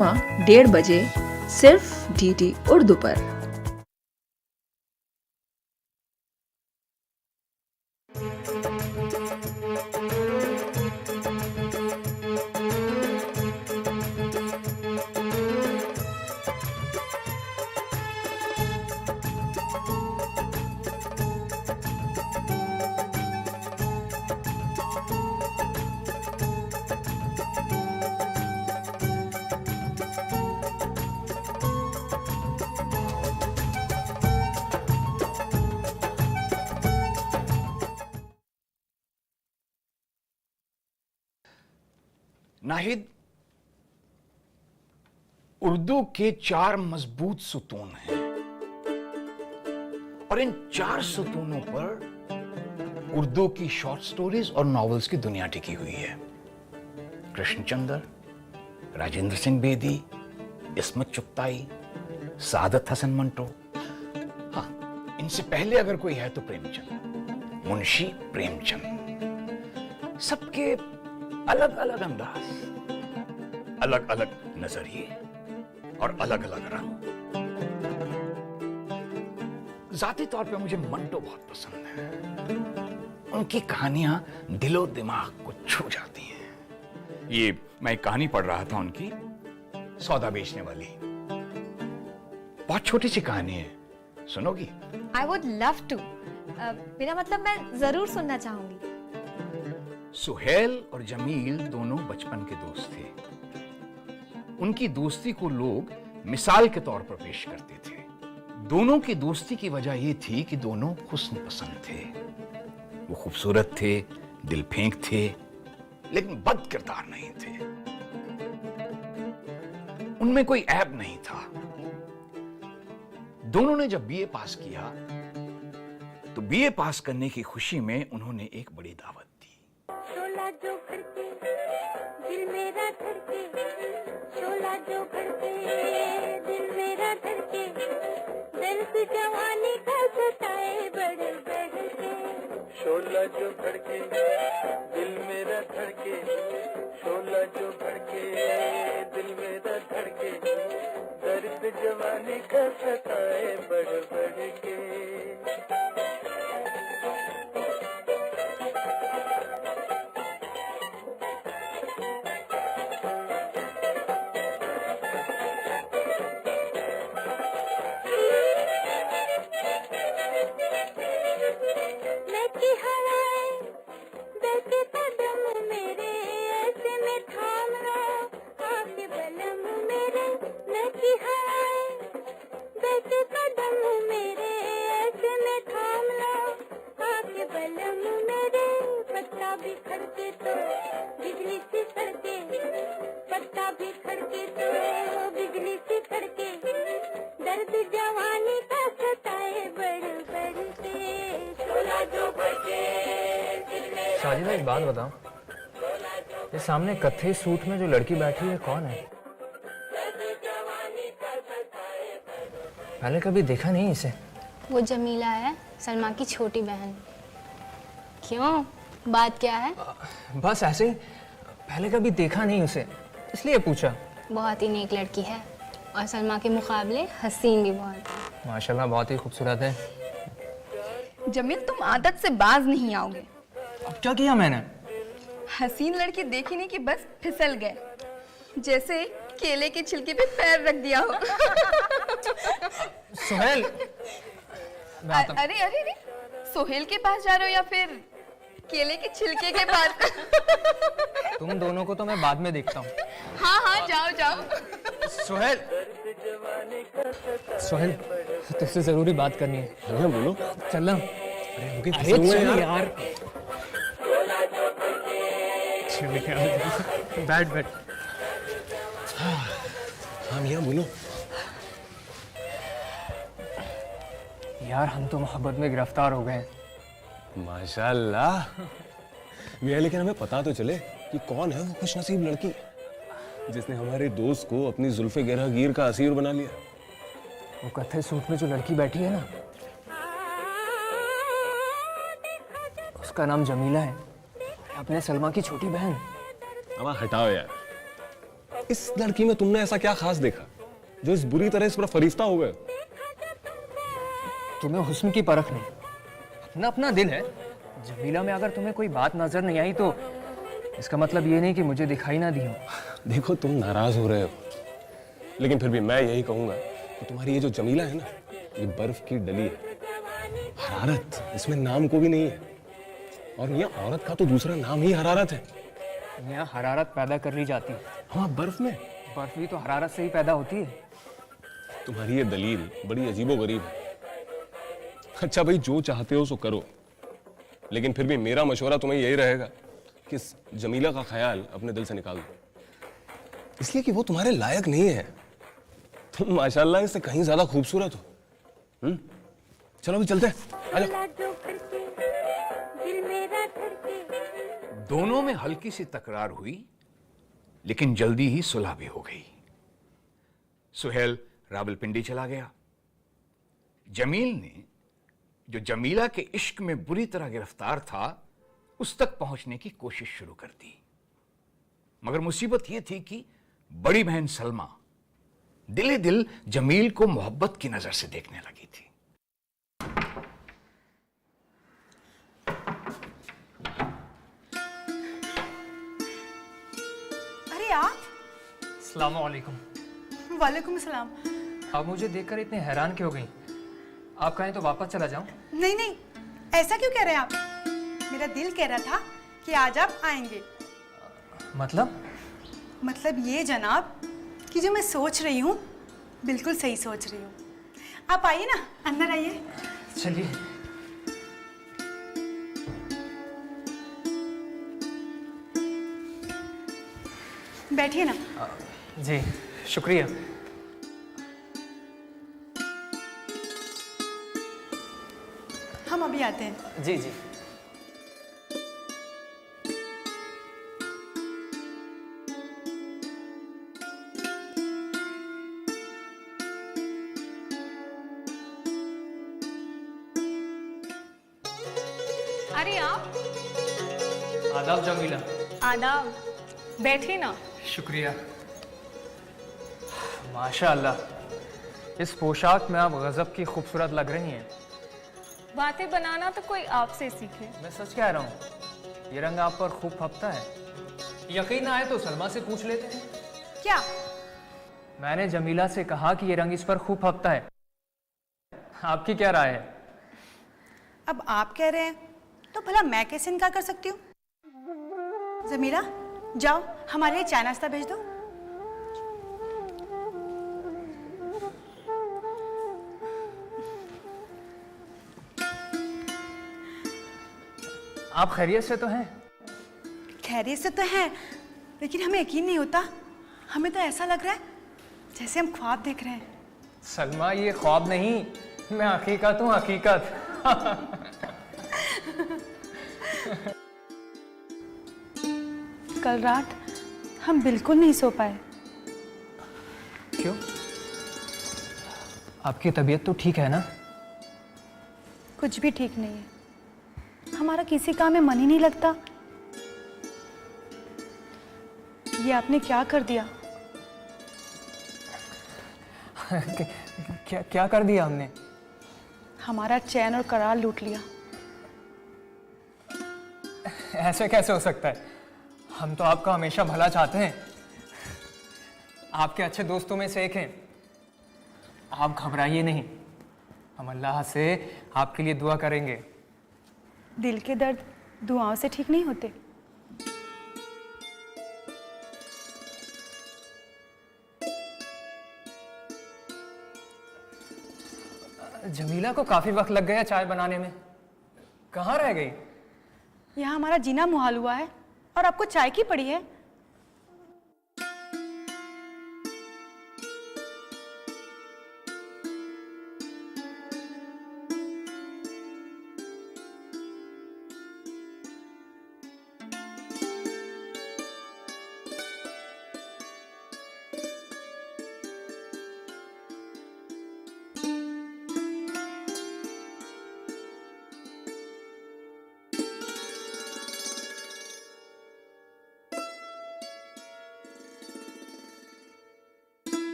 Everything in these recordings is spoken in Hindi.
1:30 सिर्फ डीडी उर्दू पर। नाहिद, उर्दू के 4 मजबूत सुतून हैं और इन 4 सुतूनों पर उर्दू की शॉर्ट स्टोरीज और नॉवेल्स की दुनिया टिकी हुई है। कृष्णचंद्र, राजेंद्र सिंह बेदी, इस्मत चुगताई, सादत हसन मंटो। हाँ, इनसे पहले अगर कोई है तो प्रेमचंद, मुंशी प्रेमचंद। सबके अलग अलग अंदाज, अलग अलग नजरिए और अलग अलग रंग। जाती तौर पे मुझे मंटो बहुत पसंद है। उनकी कहानियां दिलो दिमाग को छू जाती हैं। ये मैं एक कहानी पढ़ रहा था उनकी, सौदा बेचने वाली। बहुत छोटी सी कहानी है, सुनोगी? I would love to. मेरा मतलब मैं जरूर सुनना चाहूंगी। सुहेल और जमील दोनों बचपन के दोस्त थे। उनकी दोस्ती को लोग मिसाल के तौर पर पेश करते थे। दोनों की दोस्ती की वजह यह थी कि दोनों हुस्न पसंद थे। वो खूबसूरत थे, दिल फेंक थे, लेकिन बद किरदार नहीं थे। उनमें कोई ऐब नहीं था। दोनों ने जब बीए पास किया तो बीए पास करने की खुशी में उन्होंने एक बड़ी दावत दी। शोला जो करके दिल मेरा धड़के, शोला जो करके दिल मेरा धड़के, दर्द जवानी का सताए बढ़ बढ़ के। शोला जो भड़के दिल मेरा धड़के, शोला जो भड़के दिल मेरा धड़के, दर्द जवानी का सताए बढ़ बढ़ के। साजिदा, एक बात बताओ, ये सामने कत्थई सूट में जो लड़की बैठी है कौन है? पहले कभी देखा नहीं इसे। वो जमीला है, सलमा की छोटी बहन। क्यों, बात क्या है? बस ऐसे ही, पहले कभी देखा नहीं उसे, इसलिए पूछा। बहुत ही नेक लड़की है और सलमा के मुकाबले हसीन भी बहुत है। माशाल्लाह, बहुत ही खूबसूरत है। जमील, तुम आदत से बाज नहीं आओगे। अब क्या किया मैंने? हसीन लड़की देखी नहीं कि बस फिसल गए, जैसे केले के छिलके पे पैर रख दिया हो। सुहेल, अरे अरे अरे, सोहेल के पास जा रहे हो या फिर केले के छिलके के पास? तुम दोनों को तो मैं बाद में देखता हूँ। हाँ हाँ, जाओ जाओ। सुहेल, सुहेल, तुझसे जरूरी बात करनी है। हाँ बोलो। चल ना। अरे चल यार। बैठ बैठ। हाँ मियां बोलो। यार, हम तो मोहब्बत में गिरफ्तार हो गए। माशाल्लाह मियां, लेकिन हमें पता तो चले कि कौन है वो खुशनसीब लड़की जिसने हमारे दोस्त को अपनी जुल्फे गिरहगीर का असीर बना लिया। वो कत्थे सूट में जो लड़की बैठी है ना, उसका नाम जमीला है, अपने सलमा की छोटी बहन। अब हटाओ यार, इस लड़की में तुमने ऐसा क्या खास देखा जो इस बुरी तरह इस पर फरिश्ता हो गए? तुम्हें हुस्न की परख नहीं, अपना अपना दिल है। जमीला में अगर तुम्हें कोई बात नजर नहीं आई तो इसका मतलब ये नहीं कि मुझे दिखाई ना दी हो। देखो तुम नाराज हो रहे हो, लेकिन फिर भी मैं यही कहूंगा कि तुम्हारी ये जो जमीला है ना, ये बर्फ की डली है। हरारत इसमें नाम को भी नहीं है, और ये औरत का तो दूसरा नाम ही हरारत है। यहाँ हरारत पैदा कर ली जाती है। हाँ, बर्फ में बर्फ भी तो हरारत से ही पैदा होती है। तुम्हारी ये दलील बड़ी अजीबोगरीब है। अच्छा भाई, जो चाहते हो सो करो, लेकिन फिर भी मेरा मशवरा तुम्हें यही रहेगा कि इस जमीला का ख्याल अपने दिल से निकाल दो, इसलिए कि वो तुम्हारे लायक नहीं है। तुम माशाल्लाह इससे कहीं ज्यादा खूबसूरत हो। चलो अभी चलते हैं, आ जाओ। शोला जो भड़के दिल मेरा धड़के। दोनों में हल्की सी तकरार हुई, लेकिन जल्दी ही सुलह भी हो गई। सुहेल रावलपिंडी चला गया। जमील ने, जो जमीला के इश्क में बुरी तरह गिरफ्तार था, उस तक पहुंचने की कोशिश शुरू कर दी। मगर मुसीबत यह थी कि बड़ी बहन सलमा दिले दिल जमील को मोहब्बत की नजर से देखने लगी थी। अरे आप। अस्सलाम वालेकुम। वालेकुम सलाम। आप मुझे देखकर इतने हैरान क्यों हो गई? आप कहें तो वापस चला जाऊं? नहीं नहीं, ऐसा क्यों कह रहे हैं आप? मेरा दिल कह रहा था कि आज आप आएंगे। मतलब ये जनाब कि जो मैं सोच रही हूँ बिल्कुल सही सोच रही हूँ। आप आइए ना, अंदर आइए। चलिए। बैठिए ना। जी शुक्रिया। हम अभी आते हैं। जी जी। अरे आप। आदाब जमीला। आदाब, बैठिए ना। शुक्रिया। माशाअल्लाह, इस पोशाक में आप गजब की खूबसूरत लग रही हैं। बातें बनाना तो कोई आपसे सीखे। मैं सच कह रहा हूँ, ये रंग आप पर खूब फपता है। यकीन ना आए तो सलमा से पूछ लेते हैं। क्या? मैंने जमीला से कहा कि ये रंग इस पर खूब फपता है। आपकी क्या राय है? अब आप कह रहे हैं तो भला मैं कैसे इनकार कर सकती हूँ? जमीला, जाओ हमारे लिए चाय नाश्ता भेज दो। आप खैरियत से तो हैं? खैरियत से तो है, लेकिन हमें यकीन नहीं होता। हमें तो ऐसा लग रहा है जैसे हम ख्वाब देख रहे हैं। सलमा, ये ख्वाब नहीं, मैं हकीकत हूँ, हकीकत। कल रात हम बिल्कुल नहीं सो पाए। क्यों? आपकी तबीयत तो ठीक है ना? कुछ भी ठीक नहीं है। हमारा किसी काम में मन ही नहीं लगता। ये आपने क्या कर दिया? क्या कर दिया हमने? हमारा चैन और करार लूट लिया। ऐसे कैसे हो सकता है? हम तो आपका हमेशा भला चाहते हैं, आपके अच्छे दोस्तों में से एक हैं। आप घबराइए नहीं, हम अल्लाह से आपके लिए दुआ करेंगे। दिल के दर्द दुआओं से ठीक नहीं होते। जमीला को काफी वक्त लग गया चाय बनाने में, कहाँ रह गई? यहाँ हमारा जीना मुहाल हुआ है और आपको चाय की पड़ी है।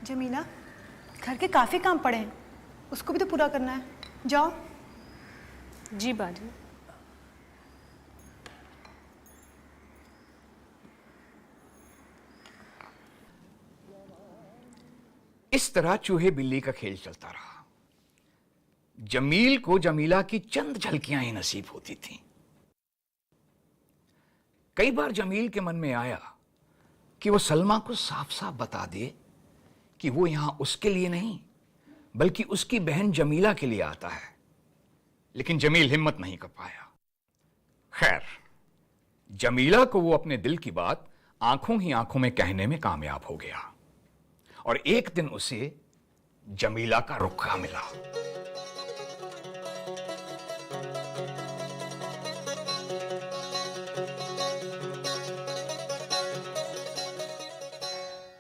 जमीला, घर के काफ़ी काम पड़े हैं, उसको भी तो पूरा करना है। जाओ। जी बाजी। इस तरह चूहे बिल्ली का खेल चलता रहा। जमील को जमीला की चंद झलकियां ही नसीब होती थीं। कई बार जमील के मन में आया कि वो सलमा को साफ साफ बता दे कि वो यहां उसके लिए नहीं बल्कि उसकी बहन जमीला के लिए आता है, लेकिन जमील हिम्मत नहीं कर पाया। खैर, जमीला को वो अपने दिल की बात आंखों ही आंखों में कहने में कामयाब हो गया और एक दिन उसे जमीला का रुखा मिला।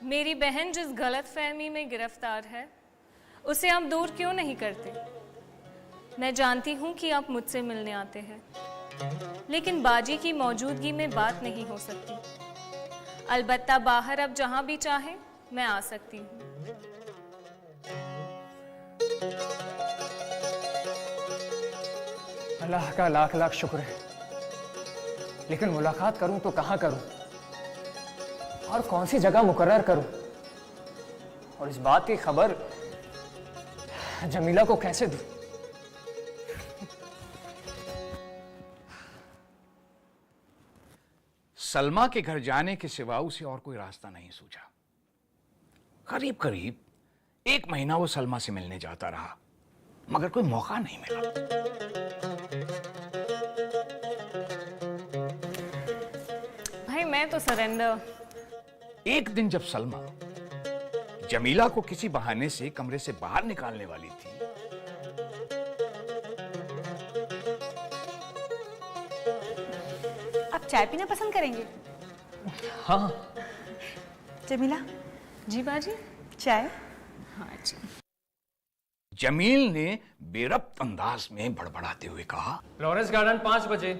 मेरी बहन जिस गलतफहमी में गिरफ्तार है उसे आप दूर क्यों नहीं करते? मैं जानती हूं कि आप मुझसे मिलने आते हैं, लेकिन बाजी की मौजूदगी में बात नहीं हो सकती। अलबत्ता बाहर अब जहां भी चाहे मैं आ सकती हूँ। अल्लाह का लाख लाख शुक्र है, लेकिन मुलाकात करूं तो कहां करूं और कौन सी जगह मुकर्रर करूं, और इस बात की खबर जमीला को कैसे दूं? सलमा के घर जाने के सिवा उसे और कोई रास्ता नहीं सूझा। करीब करीब 1 महीना वो सलमा से मिलने जाता रहा, मगर कोई मौका नहीं मिला। भाई मैं तो सरेंडर। एक दिन जब सलमा जमीला को किसी बहाने से कमरे से बाहर निकालने वाली थी, आप चाय पीना पसंद करेंगे? हाँ। जमीला, जी बाजी। चाय? हाँ जी। जमील ने बेरब्त अंदाज में बड़बड़ाते हुए कहा, लॉरेंस गार्डन 5 बजे।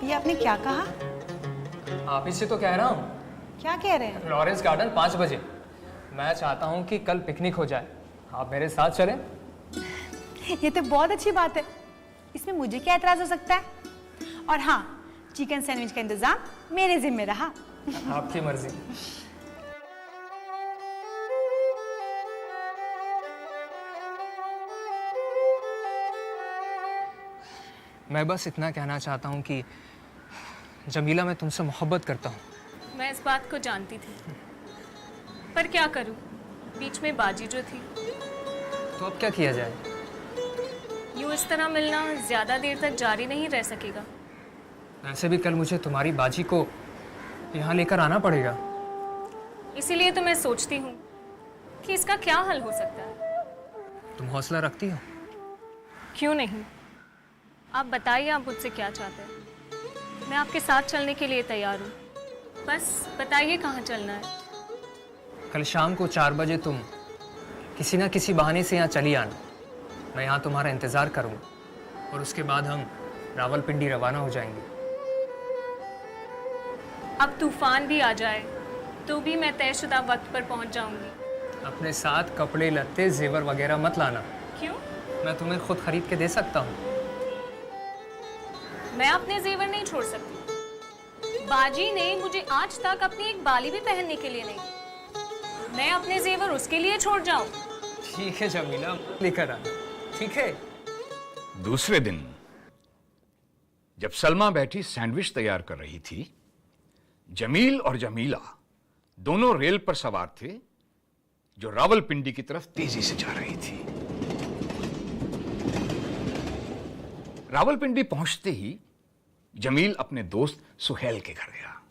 ये आपने क्या कहा? आप इससे तो कह रहा हूँ। क्या कह रहे हैं? लॉरेंस गार्डन 5 बजे। मैं चाहता हूँ कि कल पिकनिक हो जाए, आप मेरे साथ चलें? ये तो बहुत अच्छी बात है, इसमें मुझे क्या एतराज हो सकता है? और हाँ, चिकन सैंडविच का इंतजाम मेरे जिम्मे रहा। आपकी मर्जी। मैं बस इतना कहना चाहता हूँ कि जमीला, मैं तुमसे मोहब्बत करता हूँ। मैं इस बात को जानती थी, पर क्या करूं, बीच में बाजी जो थी। तो अब क्या किया जाए? यूं इस तरह मिलना ज्यादा देर तक जारी नहीं रह सकेगा। वैसे भी कल मुझे तुम्हारी बाजी को यहाँ लेकर आना पड़ेगा। इसीलिए तो मैं सोचती हूँ कि इसका क्या हल हो सकता है। तुम हौसला रखती हो? क्यों नहीं, आप बताइए आप मुझसे क्या चाहते हैं। मैं आपके साथ चलने के लिए तैयार हूँ, बस बताइए कहाँ चलना है। कल शाम को 4 बजे तुम किसी ना किसी बहाने से यहाँ चली आना। मैं यहाँ तुम्हारा इंतज़ार करूँगा और उसके बाद हम रावलपिंडी रवाना हो जाएंगे। अब तूफान भी आ जाए तो भी मैं तयशुदा वक्त पर पहुँच जाऊँगी। अपने साथ कपड़े लत्ते जेवर वगैरह मत लाना। क्यों? मैं तुम्हें खुद खरीद के दे सकता हूँ। मैं अपने जेवर नहीं छोड़ सकती। बाजी ने मुझे आज तक अपनी एक बाली भी पहनने के लिए नहीं दी। मैं अपने जेवर उसके लिए छोड़ जाऊं? ठीक है जमीला, लेकर आना। ठीक है। दूसरे दिन जब सलमा बैठी सैंडविच तैयार कर रही थी, जमील और जमीला दोनों रेल पर सवार थे जो रावलपिंडी की तरफ तेजी से जा रही थी। रावलपिंडी पहुंचते ही जमील अपने दोस्त सुहेल के घर गया।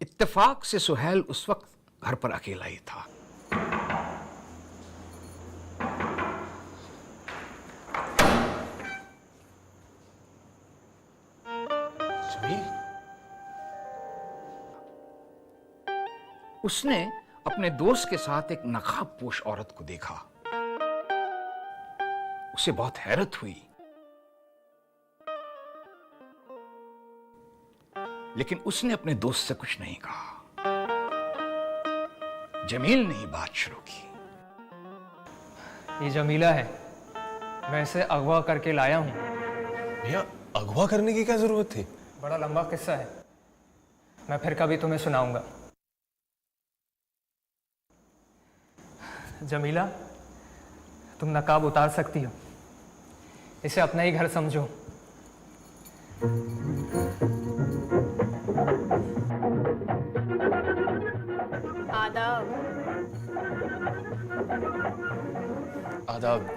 इत्तेफाक से सुहेल उस वक्त घर पर अकेला ही था। जमील, उसने अपने दोस्त के साथ एक नकाबपोश औरत को देखा। उसे बहुत हैरत हुई, लेकिन उसने अपने दोस्त से कुछ नहीं कहा। जमील ने ही बात शुरू की। ये जमीला है, मैं इसे अगवा करके लाया हूँ। भैया अगवा करने की क्या जरूरत थी? बड़ा लंबा किस्सा है, मैं फिर कभी तुम्हें सुनाऊंगा। जमीला, तुम नकाब उतार सकती हो, इसे अपना ही घर समझो। आदाब। आदाब।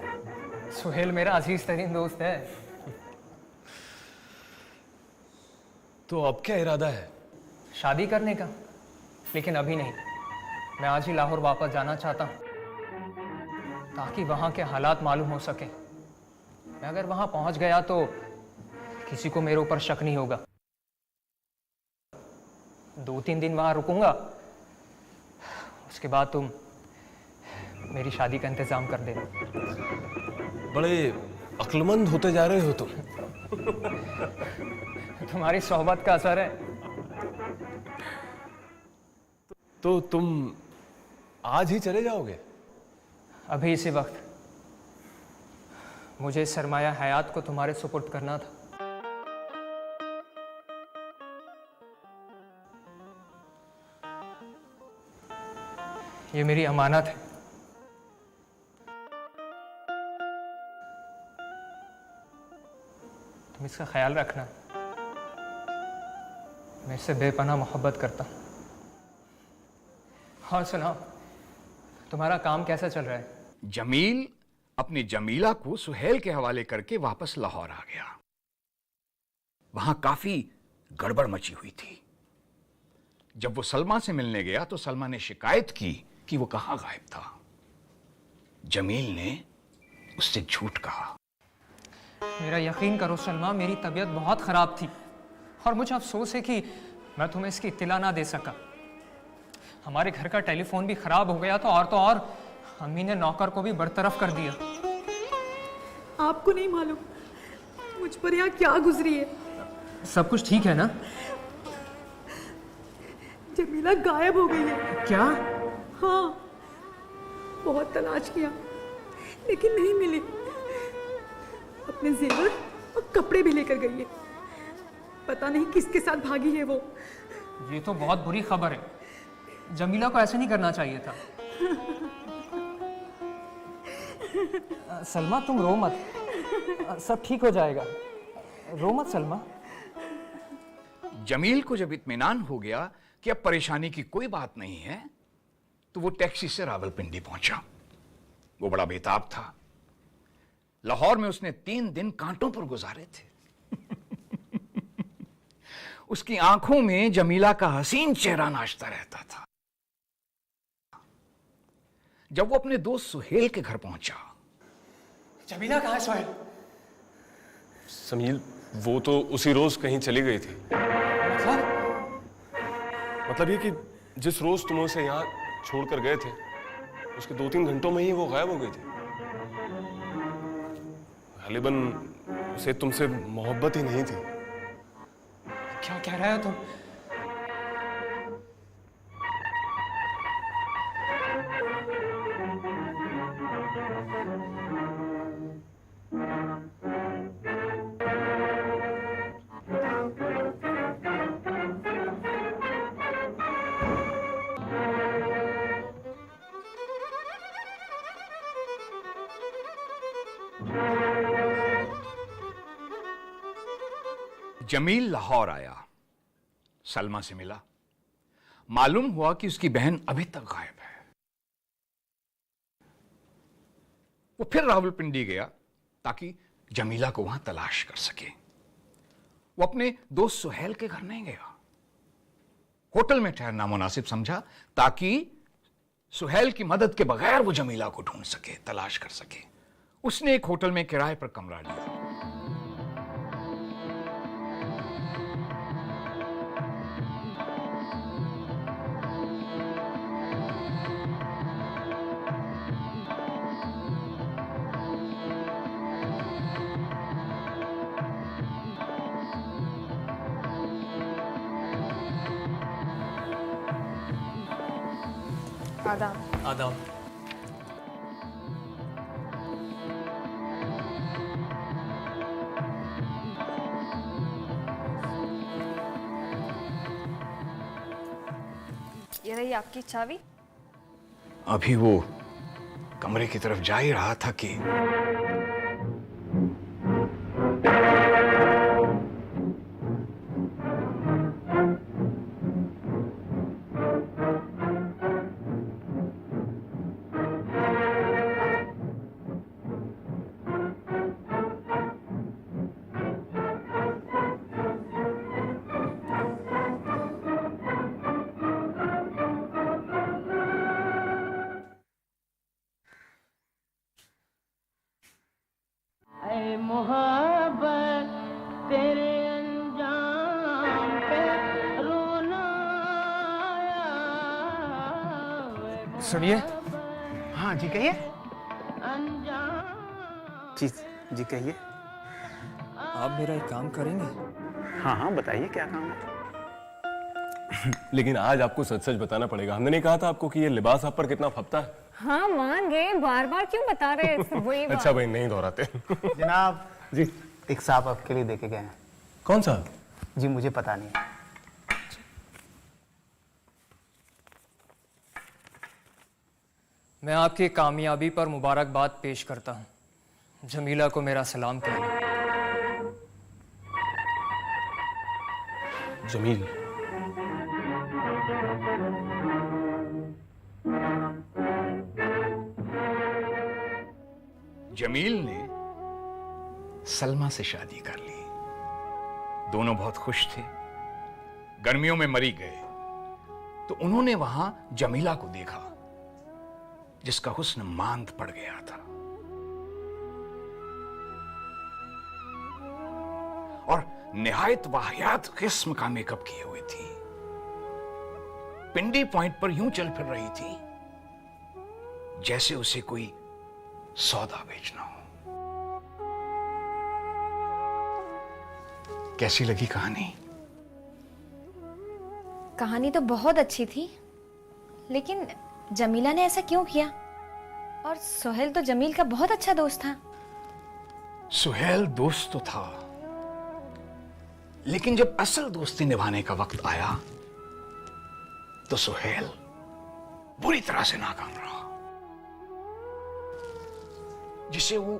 सुहेल मेरा अजीज तरीन दोस्त है। तो अब क्या इरादा है? शादी करने का, लेकिन अभी नहीं। मैं आज ही लाहौर वापस जाना चाहता हूँ ताकि वहाँ के हालात मालूम हो सके। मैं अगर वहाँ पहुँच गया तो किसी को मेरे ऊपर शक नहीं होगा। 2-3 दिन वहाँ रुकूंगा, उसके बाद तुम मेरी शादी का इंतजाम कर देना। बड़े अक्लमंद होते जा रहे हो तुम। तुम्हारी सोहबत का असर है। तो तुम आज ही चले जाओगे? अभी इसी वक्त मुझे सरमाया हयात को तुम्हारे सुपुर्द करना था। ये मेरी अमानत है। तुम इसका ख्याल रखना। मैं इससे बेपनाह मोहब्बत करता हूँ। और सुनाओ, तुम्हारा काम कैसा चल रहा है? जमील अपनी जमीला को सुहेल के हवाले करके वापस लाहौर आ गया। वहां काफी गड़बड़ मची हुई थी। जब वो सलमा से मिलने गया तो सलमा ने शिकायत की कि वो कहां गायब था। जमील ने उससे झूठ कहा। मेरा यकीन करो सलमा, मेरी तबीयत बहुत ख़राब थी और मुझे अफसोस है कि मैं तुम्हें इसकी इत्तला ना दे सका। हमारे घर का टेलीफोन भी ख़राब हो गया तो और अम्मी ने नौकर को भी बरतरफ कर दिया। आपको नहीं मालूम मुझ पर यहाँ क्या गुजरी है। सब कुछ ठीक है ना? जमीला गायब हो गई है। क्या? हाँ, बहुत तलाश किया लेकिन नहीं मिली। अपने जेवर और कपड़े भी लेकर गई है। पता नहीं किसके साथ भागी है वो। ये तो बहुत बुरी खबर है। जमीला को ऐसे नहीं करना चाहिए था। सलमा तुम रो मत, सब ठीक हो जाएगा। रो मत सलमा। जमील को जब इत्मीनान हो गया कि अब परेशानी की कोई बात नहीं है तो वो टैक्सी से रावलपिंडी पहुंचा। वो बड़ा बेताब था। लाहौर में उसने 3 दिन कांटों पर गुजारे थे। उसकी आंखों में जमीला का हसीन चेहरा नाचता रहता था। जब वो अपने दोस्त सुहेल के घर पहुंचा। जमीला कहाँ है सुहेल? समील, वो तो उसी रोज कहीं चली गई थी। मतलब ये कि जिस रोज तुम उसे यहाँ छोड़कर गए थे उसके 2-3 घंटों में ही वो गायब हो गई थी। गालिबन उसे तुमसे मोहब्बत ही नहीं थी। क्या कह रहे हो तुम? जमील लाहौर आया, सलमा से मिला। मालूम हुआ कि उसकी बहन अभी तक गायब है। वो फिर रावलपिंडी गया ताकि जमीला को वहां तलाश कर सके। वो अपने दोस्त सुहेल के घर नहीं गया। होटल में ठहरना मुनासिब समझा ताकि सुहेल की मदद के बगैर वो जमीला को ढूंढ सके, तलाश कर सके। उसने एक होटल में किराए पर कमरा लिया। आदाब। आदाब। ये रही आपकी चाबी। अभी वो कमरे की तरफ जा ही रहा था कि मोहब्बत तेरे अंजाम पे रोना आया। सुनिए। हाँ जी कहिए। अंजाम जी जी कहिए। आप मेरा एक काम करेंगे? हाँ हाँ बताइए क्या काम है। लेकिन आज आपको सच सच बताना पड़ेगा। हमने नहीं कहा था आपको कि ये लिबास आप पर कितना फपता है? हाँ मान गए, बार बार क्यों बता रहे हैं वही बात। अच्छा भाई नहीं दोहराते। जनाब जी एक साहब आपके लिए देके गए हैं। कौन सा? जी मुझे पता नहीं। मैं आपकी कामयाबी पर मुबारकबाद पेश करता हूँ। जमीला को मेरा सलाम कहना। जमील। जमील ने सलमा से शादी कर ली। दोनों बहुत खुश थे। गर्मियों में मरी गए तो उन्होंने वहां जमीला को देखा जिसका हुस्न मांद पड़ गया था और निहायत वाहियात किस्म का मेकअप किए हुए थी। पिंडी पॉइंट पर यूं चल फिर रही थी जैसे उसे कोई सौदा बेचना हो। कैसी लगी कहानी? कहानी तो बहुत अच्छी थी, लेकिन जमीला ने ऐसा क्यों किया? और सोहेल तो जमील का बहुत अच्छा दोस्त था। सुहेल दोस्त तो था, लेकिन जब असल दोस्ती निभाने का वक्त आया तो सुहेल बुरी तरह से नाकाम रहा। जिसे वो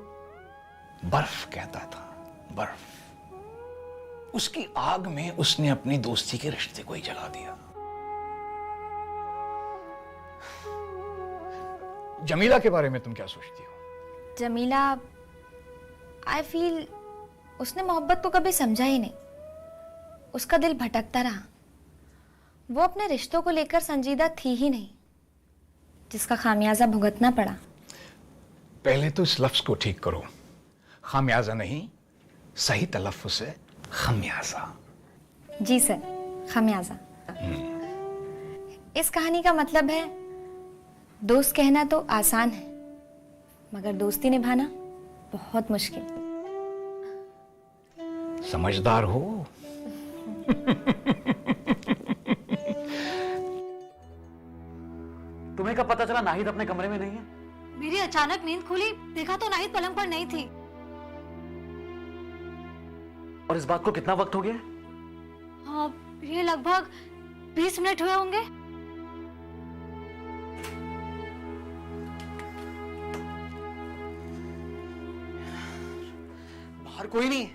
बर्फ कहता था, बर्फ। उसकी आग में उसने अपनी दोस्ती के रिश्ते को ही जला दिया। जमीला के बारे में तुम क्या सोचती हो? जमीला, आई फील उसने मोहब्बत को कभी समझा ही नहीं। उसका दिल भटकता रहा। वो अपने रिश्तों को लेकर संजीदा थी ही नहीं, जिसका खामियाजा भुगतना पड़ा। पहले तो इस लफ्ज को ठीक करो। खामियाजा नहीं, सही तलफ्फुज़ से खमियाजा। जी सर, खमियाजा। इस कहानी का मतलब है दोस्त कहना तो आसान है, मगर दोस्ती निभाना बहुत मुश्किल। समझदार हो। तुम्हें कब पता चला नाहिद अपने कमरे में नहीं है? मेरी अचानक नींद खुली, देखा तो नाहिद पलंग पर नहीं थी। और इस बात को कितना वक्त हो गया? हाँ, ये लगभग 20 मिनट हुए होंगे। बाहर कोई नहीं है।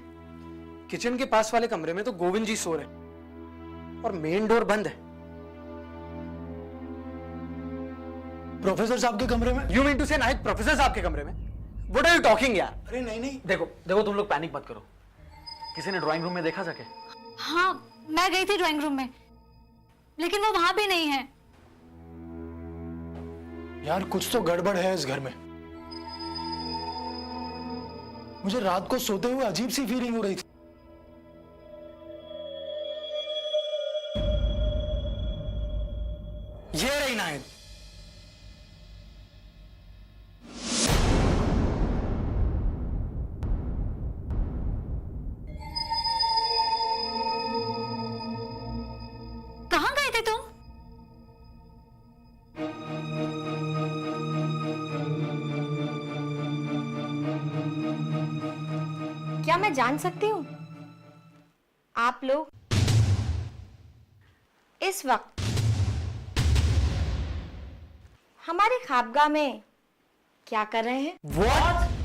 किचन के पास वाले कमरे में तो गोविंद जी सो रहे और मेन डोर बंद है। प्रोफेसर साहब के कमरे में? यू मीन टू से नाहिद प्रोफेसर साहब के कमरे में? व्हाट आर यू टॉकिंग यार? अरे नहीं नहीं, देखो देखो तुम लोग पैनिक मत करो। किसी ने ड्राइंग रूम में देखा जाके? हाँ, मैं गई थी ड्राइंग रूम में, लेकिन वो वहां भी नहीं है। यार कुछ तो गड़बड़ है इस घर में। मुझे रात को सोते हुए अजीब सी फीलिंग हो रही थी। ये रही नाहिद। कहाँ गए थे तुम? क्या मैं जान सकती हूँ आप लोग इस वक्त हमारे खाबगाह में क्या कर रहे हैं? What?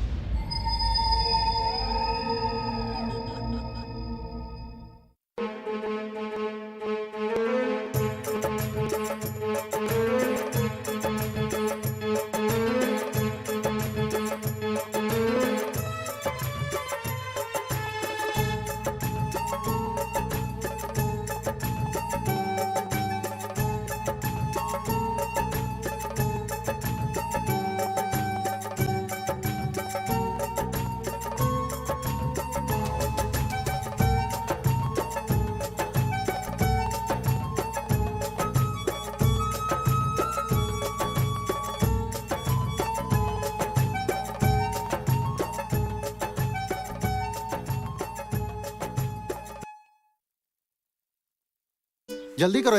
जल्दी करो